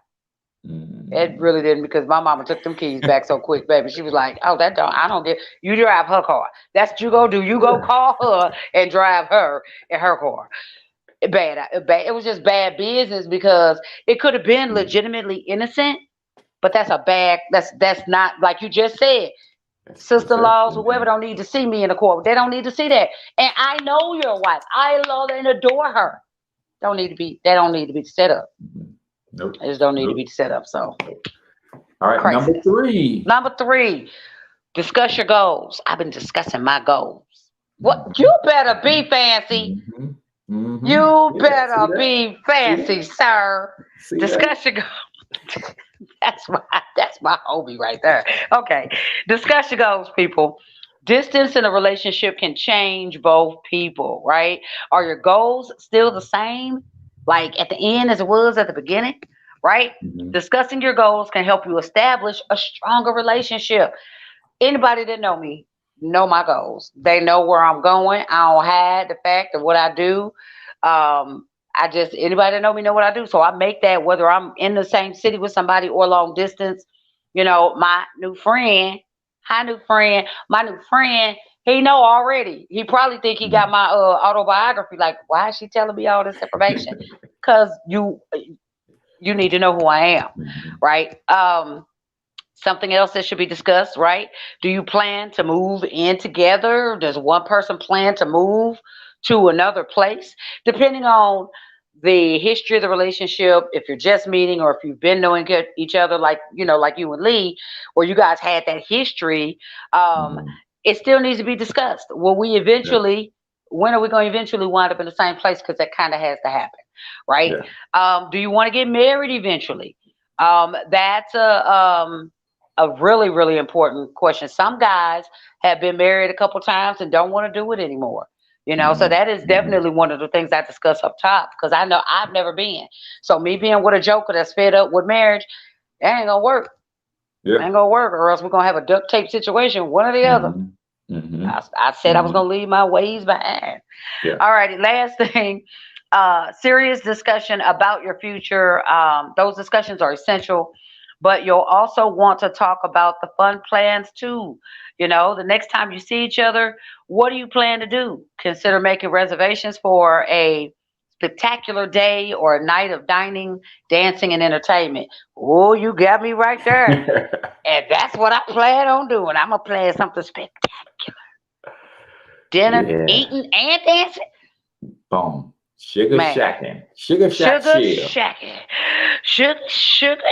It really didn't, because my mama took them keys back so quick, baby. She was like, oh, I don't get, you drive her car. That's what you go do. You go call her and drive her in her car. Bad. It was just bad business, because it could have been legitimately innocent, but that's not, like you just said, sister-in-laws, whoever don't need to see me in the court. They don't need to see that. And I know your wife. I love and adore her. They don't need to be set up. Nope. They just don't need to be set up. So, all right. Crisis. Number three, discuss your goals. I've been discussing my goals. What? You better be fancy. You better be fancy, sir. Discuss your goals. That's my hobby right there. Okay. Discuss your goals, people. Distance in a relationship can change both people, right? Are your goals still the same, like at the end as it was at the beginning, right? Discussing your goals can help you establish a stronger relationship. Anybody that know me know my goals. They know where I'm going. I don't hide the fact of what I do. Anybody that know me know what I do. So I make that, whether I'm in the same city with somebody or long distance. My new friend, he know already. He probably think he got my autobiography. Like, why is she telling me all this information? Because you you need to know who I am, Mhm. right? Something else that should be discussed, right? Do you plan to move in together? Does one person plan to move to another place? Depending on the history of the relationship, if you're just meeting or if you've been knowing each other, like, like you and Lee, or you guys had that history, um, Mhm. it still needs to be discussed. Yeah. When are we going to eventually wind up in the same place? Because that kind of has to happen, right? Yeah. Do you want to get married eventually? That's a really, really important question. Some guys have been married a couple times and don't want to do it anymore. So Mhm. that is Mhm. definitely one of the things I discuss up top because I know I've never been. So me being with a joker that's fed up with marriage, that ain't gonna work. Yeah. Ain't gonna work, or else we're gonna have a duct tape situation, one or the other. Mhm. Mhm. I said I was Mhm. gonna leave my ways behind. Yeah. All righty, last thing, serious discussion about your future. Those discussions are essential, but you'll also want to talk about the fun plans too. The next time you see each other, what do you plan to do? Consider making reservations for a spectacular day or a night of dining, dancing, and entertainment. Oh, you got me right there. And that's what I plan on doing. I'm going to plan something spectacular. Dinner, Yeah. eating, and dancing. Boom. Sugar Man, shacking. Sugar shack sugar chill. shacking. Sugar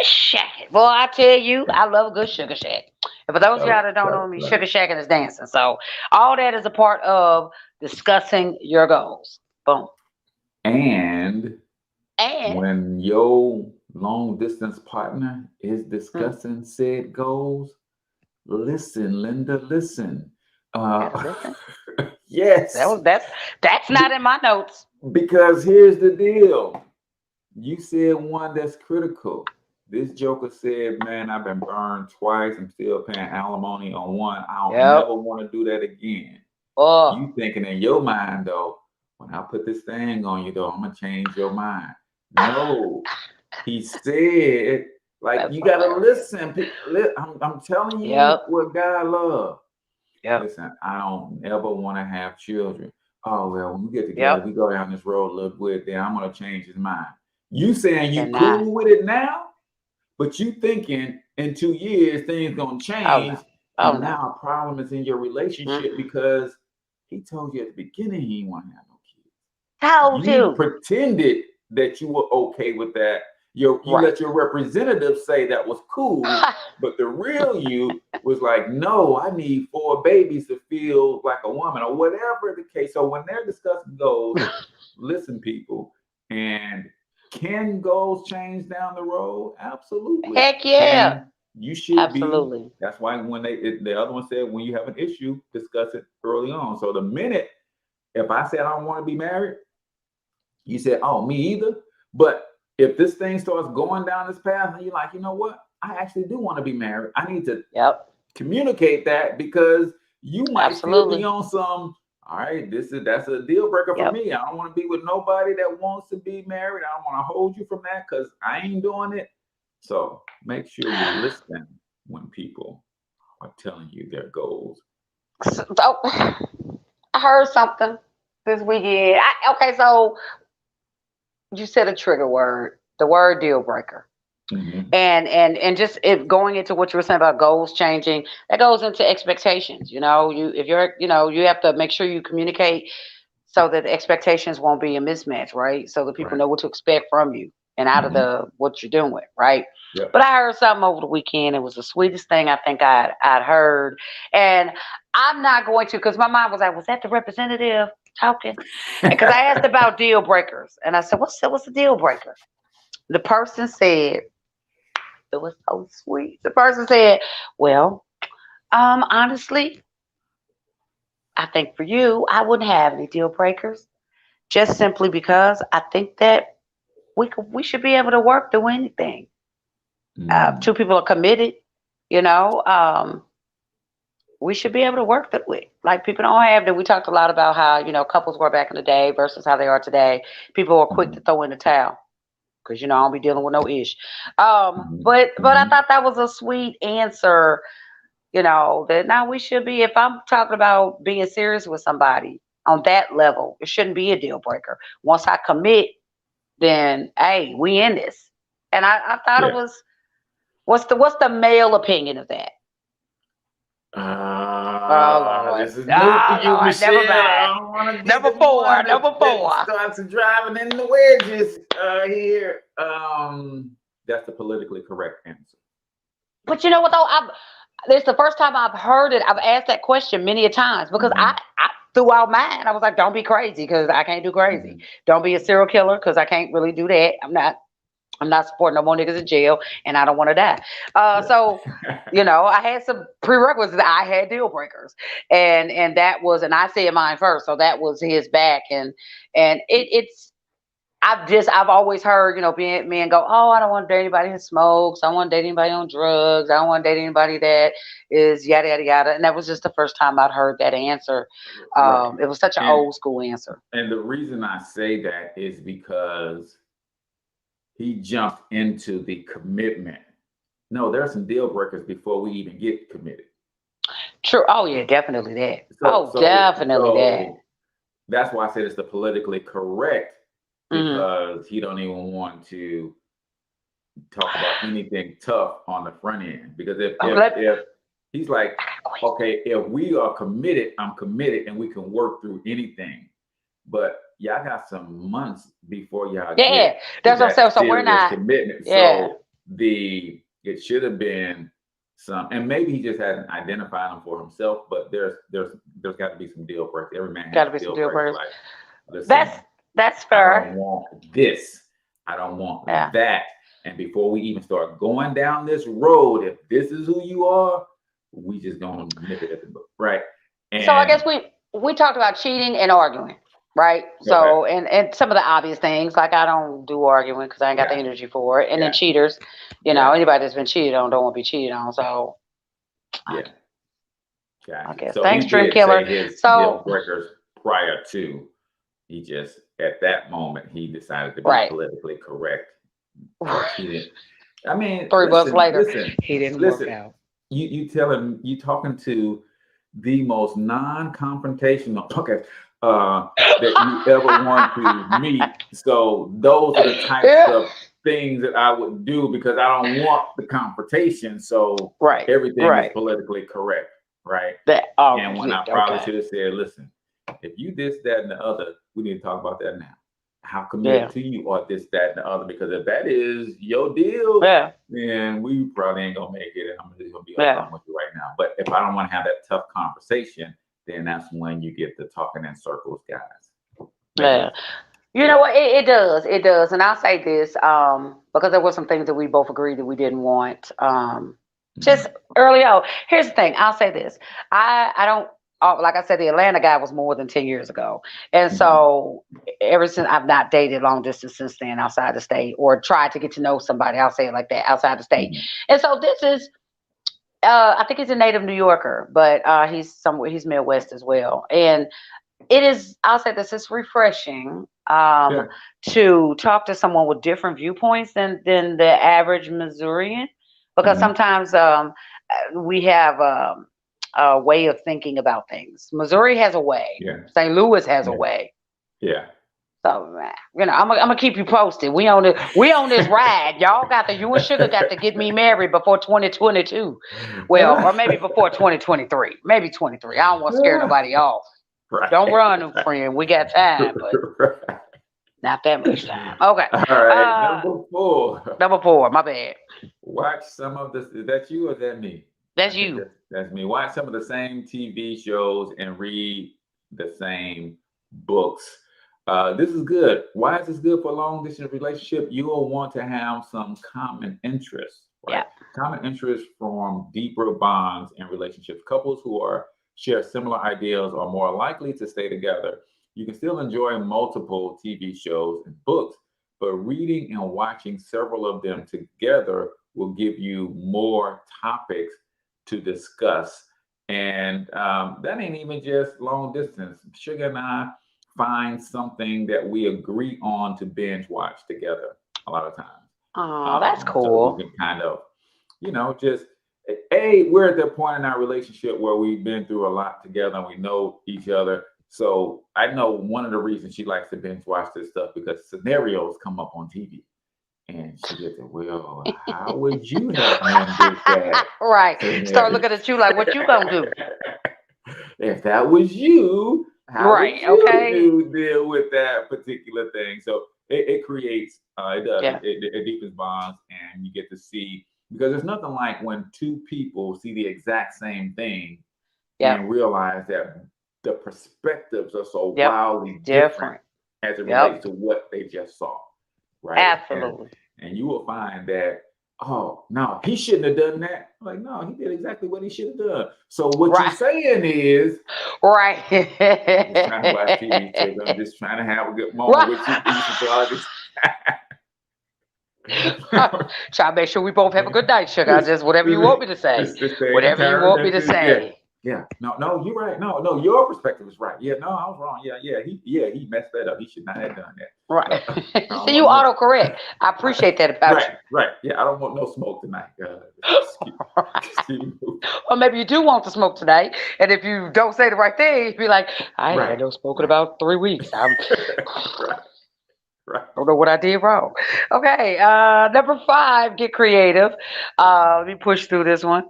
shacking. Boy, I tell you, I love a good sugar shack. And for those of y'all Love, that don't know love, me, love. sugar shacking is dancing. So all that is a part of discussing your goals. Boom. And And, when your long distance partner is hmm, discussing said goals, listen, Linda, listen. gotta Uh, listen. yes, That's not in my notes. because here's the deal. You said one that's critical. This joker said, "Man, I've been burned twice. I'm still paying alimony on one. I don't Yep. never want to do that again." Oh, You thinking in your mind though, when I put this thing on you though, I'm gonna change your mind. No, he said, like that's you gotta hilarious. listen. I'm telling you Yep. what God loves. Yep. Listen, I don't ever want to have children. Oh well, when we get together, Yep. we go down this road a little bit, then I'm gonna change his mind. You saying you Cannot. cool with it now, but you thinking in 2 years things gonna Oh no. change, Oh and no. now a problem is in your relationship Mm-mm. because he told you at the beginning he didn't want to have no kids. Told You you. pretended that you were okay with that. You Right. let your representative say that was cool, but the real you was like, no, I need 4 babies to feel like a woman or whatever the case. So when they're discussing goals, listen, people, and can goals change down the road? Absolutely. Heck yeah. And you should be. Absolutely. That's why when the other one said when you have an issue, discuss it early on. So the minute if I said I don't want to be married, you said, "Oh, me either." But if this thing starts going down this path, and you're like, you know what? I actually do want to be married. I need to Yep. communicate that because you might still be Absolutely. on some. All right, that's a deal breaker for Yep. me. I don't want to be with nobody that wants to be married. I don't want to hold you from that because I ain't doing it. So make sure you listen when people are telling you their goals. So, I heard something this weekend. Okay, so you said a trigger word, the word deal breaker. Hmm. And just if going into what you were saying about goals changing, that goes into expectations. You have to make sure you communicate so that the expectations won't be a mismatch, right? So that people Right. know what to expect from you and out of Hmm. the what you're doing, right? Yep. But I heard something over the weekend. It was the sweetest thing I think I'd heard, and I'm not going to because my mind was like, was that the representative talking? Because I asked about deal breakers, and I said, what's the deal breaker? The person said it was so sweet. The person said, well, honestly, I think for you, I wouldn't have any deal breakers just simply because I think that we should be able to work through anything. Two Mm. people are committed, you know. We should be able to work through it. Like people don't have that. We talked a lot about how couples were back in the day versus how they are today. People are quick to Mhm. throw in the towel because I don't be dealing with no ish. Mhm. But I Mhm. thought that was a sweet answer. That now we should be. If I'm talking about being serious with somebody on that level, it shouldn't be a deal breaker. Once I commit, then hey, we in this. And I thought it was, what's the male opinion of that? Oh Lord. This is new for you, Lord, Michelle. never mind. I don't want to be Number the four, one number four. that starts driving in the wedges here. That's the politically correct answer. But you know what though? It's the first time I've heard it. I've asked that question many a times because I threw out mine. I was like, don't be crazy because I can't do crazy. Don't be a serial killer because I can't really do that. I'm not supporting no more niggas in jail, and I don't want to die. So, you know, I had some prerequisites. I had deal breakers, and that was, and I said mine first, so that was his back, and it's. I've always heard, you know, men go, oh, I don't want to date anybody who smokes. I don't want to date anybody on drugs. I don't want to date anybody that is yada yada yada. And that was just the first time I'd heard that answer. It was such an old school answer. And the reason I say that is because he jumped into the commitment. No, there are some deal breakers before we even get committed. True. Oh yeah, definitely that. Definitely that. That's why I said it's the politically correct, because he don't even want to talk about anything tough on the front end. Because if he's like, okay, if we are committed, I'm committed, and we can work through anything. But y'all got some months before y'all get that's what I'm saying. So we're not commitment. So it should have been some, and maybe he just hasn't identified them for himself. But there's got to be some deal breakers. Every man has deal breakers. Like, that's fair. I don't want this. I don't want that. And before we even start going down this road, if this is who you are, we just gonna nip it at the book, right? And so I guess we talked about cheating and arguing. Right. So, and some of the obvious things, like I don't do arguing because I ain't got the energy for it. And then cheaters, you know, anybody that's been cheated on don't want to be cheated on. So, I guess. So thanks, he Dream did Killer. say his deal breakers prior to. He just, at that moment, he decided to be politically correct. He didn't. I mean, 3 months later, he didn't work out. You tell him, you talking to the most non-confrontational that you ever want to meet. So those are the types of things that I would do because I don't want the confrontation. So everything is politically correct, right? And when I probably should have said, listen, if you this, that, and the other, we need to talk about that now. How committed to you are this, that, and the other? Because if that is your deal, then we probably ain't gonna make it, and I'm just gonna be upfront with you right now. But if I don't want to have that tough conversation, then that's when you get the talking in circles, guys. You know what? It does. And I'll say this, because there were some things that we both agreed that we didn't want. Just early on. Here's the thing. I'll say this. I don't. Like I said, the Atlanta guy was more than 10 years ago. And so ever since, I've not dated long distance since then outside the state, or tried to get to know somebody, I'll say it like that, outside the state. And so this is, I think he's a native New Yorker, but he's Midwest as well. And it is, I'll say this, it's refreshing to talk to someone with different viewpoints than the average Missourian, because sometimes we have a way of thinking about things. Missouri has a way. St. Louis has a way. So, you know, I'm gonna keep you posted. We on this ride. You and Sugar got to get me married before 2022. Well, or maybe before 2023. Maybe 23. I don't want to scare nobody off. Don't run, friend. We got time, but not that much time. Okay. All right. Number 4. Number 4. My bad. Watch some of this. Is that you or is that me? That's you. That's me. Watch some of the same TV shows and read the same books. This is good. Why is this good for a long distance relationship? You will want to have some common interests, right? Common interests form deeper bonds in relationships. Couples who share similar ideas are more likely to stay together. You can still enjoy multiple TV shows and books, but reading and watching several of them together will give you more topics to discuss. And that ain't even just long distance. Sugar and I find something that we agree on to binge watch together a lot of times. Oh, that's cool. So we can kind of, you know, just, we're at that point in our relationship where we've been through a lot together and we know each other. So I know one of the reasons she likes to binge watch this stuff because scenarios come up on TV. And she gets it, well, how would you help him with that? Right. And Start then, looking at you like, what you gonna do? if that was you, how Right. would you Okay. deal with that particular thing? So it creates, it does, Yeah. it deepens bonds, and you get to see, because there's nothing like when two people see the exact same thing Yep. and realize that the perspectives are so Yep. wildly different Different. as it Yep. relates to what they just saw, right? Absolutely. And you will find that, oh no, he shouldn't have done that. Like, no, he did exactly what he should have done. So what you're Right. saying is, Right. I'm just trying to watch TV, Chip. I'm just trying to have a good moment with you. Try to make sure we both have a good night, sugar. Just whatever you want me to say. Whatever you want me to say. Yeah. No, you're right. No, your perspective is right. Yeah, no, I was wrong. He messed that up. He should not have done that. Right. See, you autocorrect. I appreciate that about you. Right. Yeah, I don't want no smoke tonight. Or maybe you do want to smoke tonight, and if you don't say the right thing, be like, I ain't had no smoke in about 3 weeks. Right. I don't know what I did wrong. Okay, number 5, get creative. Let me push through this one.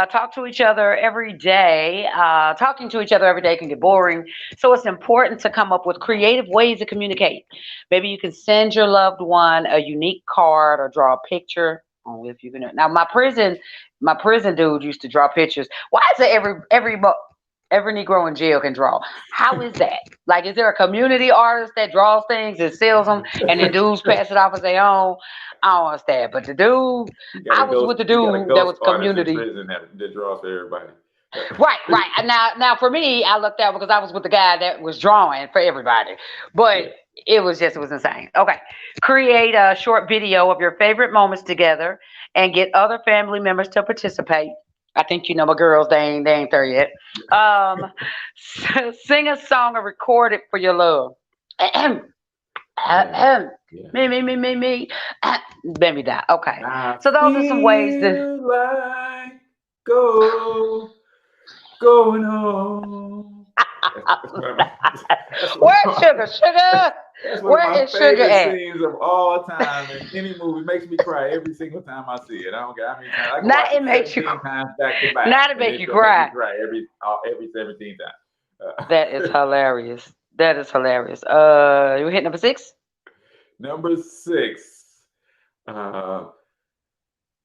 Talk to each other every day. Talking to each other every day can get boring, so it's important to come up with creative ways to communicate. Maybe you can send your loved one a unique card or draw a picture. Only if you can. Now, my prison dude used to draw pictures. Why is it every Negro in jail can draw? How is that? Like, is there a community artist that draws things and sells them, and then dudes pass it off as their own? I don't understand. But the dude, I was with the dude that was community. That draws for everybody. Right. Now, for me, I looked out because I was with the guy that was drawing for everybody. But it was insane. Okay. Create a short video of your favorite moments together and get other family members to participate. I think you know my girls, they ain't there yet. Sing a song or record it for your love. Me. Baby die. Okay. So those are some ways to like going home. Where's Sugar? Where is Sugar at? Scenes of all time in any movie makes me cry every single time I see it. I don't care how many times. I can Not watch it makes you times back to back. Not to make you cry. Every 17 times. That is hilarious. You hit number 6? Number 6.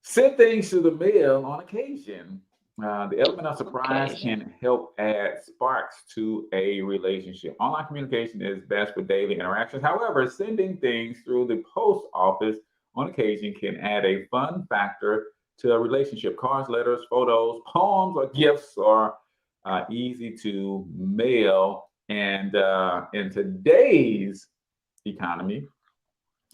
Send things to the mail on occasion. The element of surprise can help add sparks to a relationship. Online communication is best for daily interactions. However, sending things through the post office on occasion can add a fun factor to a relationship. Cards, letters, photos, poems, or gifts are easy to mail. And in today's economy,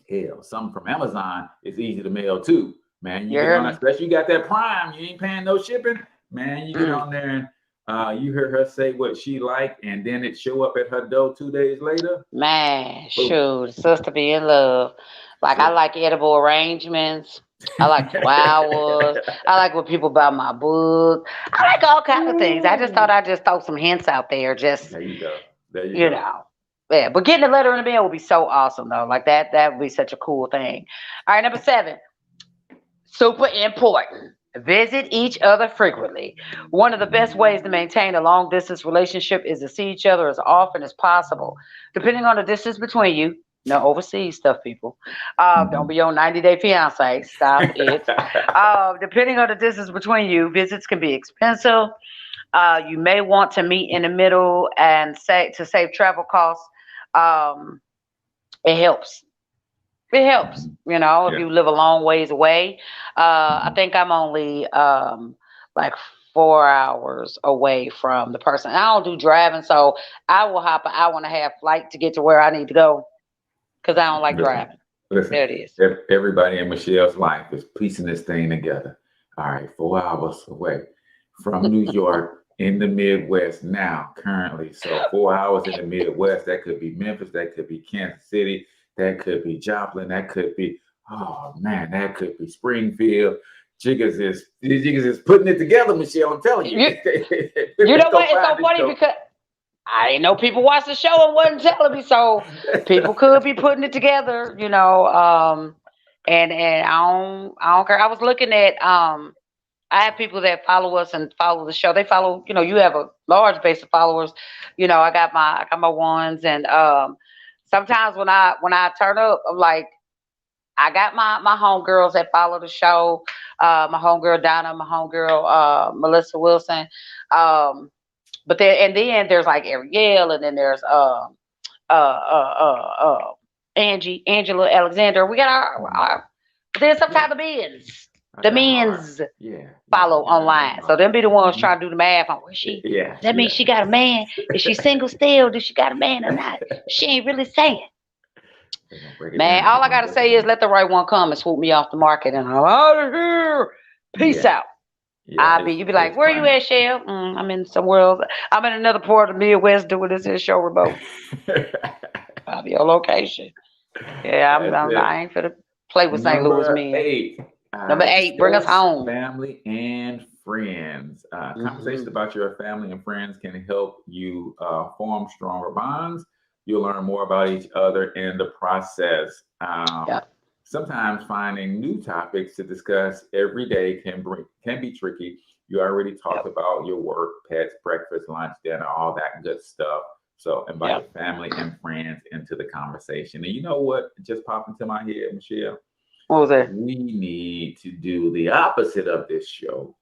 hell, something from Amazon is easy to mail too. Man, you get on, especially you got that Prime, you ain't paying no shipping. Man, you get on there and you hear her say what she like, and then it show up at her door 2 days later. Man, shoot, sister be in love. Like, I like edible arrangements. I like flowers. I like when people buy my book. I like all kinds of things. I just thought I'd just throw some hints out there. Just there you go. You know. Yeah, but getting a letter in the mail would be so awesome though. Like that would be such a cool thing. All right, number 7. Super important. Visit each other frequently. One of the best ways to maintain a long distance relationship is to see each other as often as possible. Depending on the distance between you, no overseas stuff, people. Don't be on 90-day fiance. Stop it. Depending on the distance between you, visits can be expensive. You may want to meet in the middle and to save travel costs. It helps. It helps, you know, if you live a long ways away. I think I'm only like 4 hours away from the person. I don't do driving, so I will hop an hour and a half flight to get to where I need to go because I don't like driving. Listen, there it is. Everybody in Michelle's life is piecing this thing together. All right, 4 hours away from New York in the Midwest now, currently. So 4 hours in the Midwest, that could be Memphis, that could be Kansas City. That could be Joplin. That could be, that could be Springfield. Jiggers is putting it together, Michelle. I'm telling you. You know what? It's so funny because I didn't know people watched the show and wasn't telling me. So people could be putting it together, you know. and I don't care. I was looking at I have people that follow us and follow the show. They follow, you have a large base of followers. I got my ones, and sometimes when I turn up, I'm like, I got my homegirls that follow the show. My homegirl Donna, my homegirl Melissa Wilson. But then there's like Ariel, and then there's Angela Alexander. We got our but then sometimes the men's follow online. So them be the ones trying to do the math on where she. Yeah. That means she got a man. Is she single still? Does she got a man or not? She ain't really saying. Man, all I gotta say is let the right one come and swoop me off the market, and I'm out of here. Peace out. Yeah, you be like, where you at, Shell? I'm in somewhere else. I'm in another part of the Midwest doing this here show remote. I'll be on location. Yeah, I ain't finna play with St. Louis men. Number 8, bring us home. Family and friends. Conversations about your family and friends can help you form stronger bonds. You'll learn more about each other in the process. Sometimes finding new topics to discuss every day can be tricky. You already talked about your work, pets, breakfast, lunch, dinner, all that good stuff. So invite family and friends into the conversation. And you know what just popped into my head, Michelle? What was that? We need to do the opposite of this show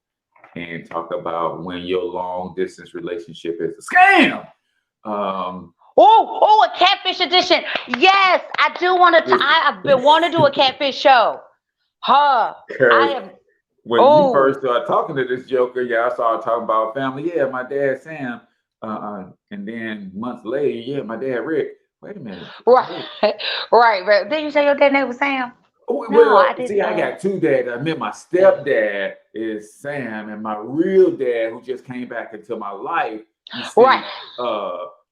and talk about when your long distance relationship is a scam. A catfish edition. Yes, I do want to. I've been wanting to do a catfish show. When you first started talking to this joker, I started talking about family. Yeah, my dad Sam. And then months later, my dad Rick. Wait a minute. Right. Did you say your dad name was Sam? No, I didn't. See, I got 2 dads. I meant my stepdad is Sam, and my real dad, who just came back into my life,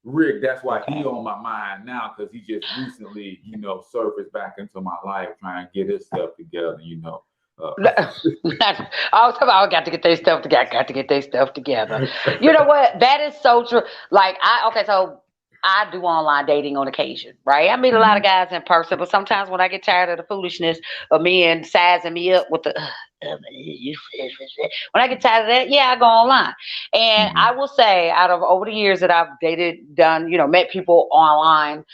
Rick. That's why he on my mind now, because he just recently, surfaced back into my life, trying to get his stuff together. I was talking about got to get their stuff together. You know what? That is so true. Like so I do online dating on occasion, right? I meet a lot of guys in person, but sometimes when I get tired of the foolishness of men sizing me up with the when I get tired of that, I go online. And I will say, over the years that I've met people online,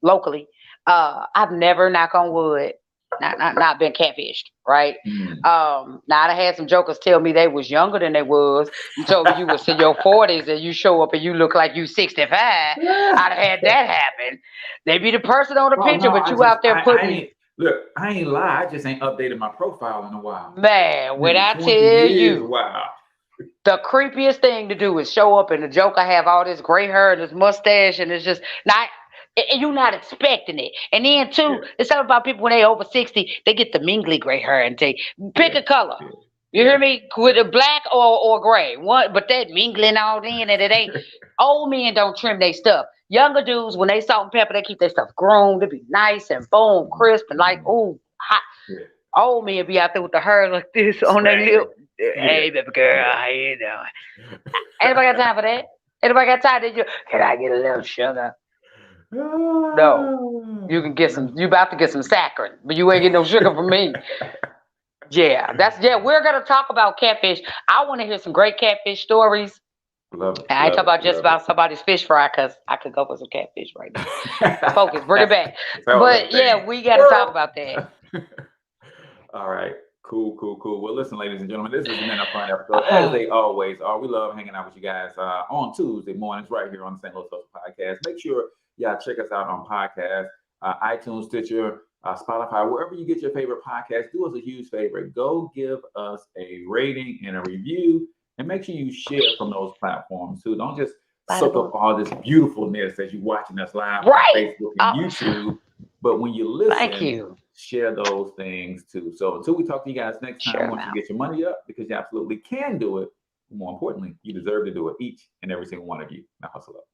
locally, I've never, knock on wood, not been catfished, right? Now I had some jokers tell me they was younger than they was. You told me you was in your 40s and you show up and you look like you 65. I'd had that happen. They be the person on the picture, but you out there putting. Look, I ain't lie. I just ain't updated my profile in a while. Man, when I tell you, the creepiest thing to do is show up and the joker have all this gray hair and this mustache, and it's just not. You're not expecting it. And then too, it's something about people when they over 60, they get the mingly gray hair and they pick a color. You hear me? With a black or gray. But that mingling all in, and it ain't. Old men don't trim their stuff. Younger dudes, when they salt and pepper, they keep their stuff groomed to be nice and boom, crisp and like hot. Old men be out there with the hair like this on their lip. Hey, baby girl, how you doing? Anybody got time for that? Anybody got time to can I get a little sugar? No, you can get some. You about to get some saccharin, but you ain't getting no sugar from me. We're gonna talk about catfish. I want to hear some great catfish stories. Love it. I ain't talk about just about somebody's fish fry, because I could go for some catfish right now. Focus, bring it back. But we got to talk about that. All right. Cool. Well, listen, ladies and gentlemen, this has been a fun episode, as they always are. We love hanging out with you guys on Tuesday mornings right here on the St. Louis Social Podcast. Make sure y'all check us out on podcast, iTunes, Stitcher, Spotify, wherever you get your favorite podcast. Do us a huge favor. Go give us a rating and a review, and make sure you share from those platforms too. Don't just soak up all this beautifulness as you're watching us live on Facebook and YouTube. But when you listen, share those things too. So until we talk to you guys next time, I want you to get your money up, because you absolutely can do it. More importantly, you deserve to do it, each and every single one of you. Now hustle up.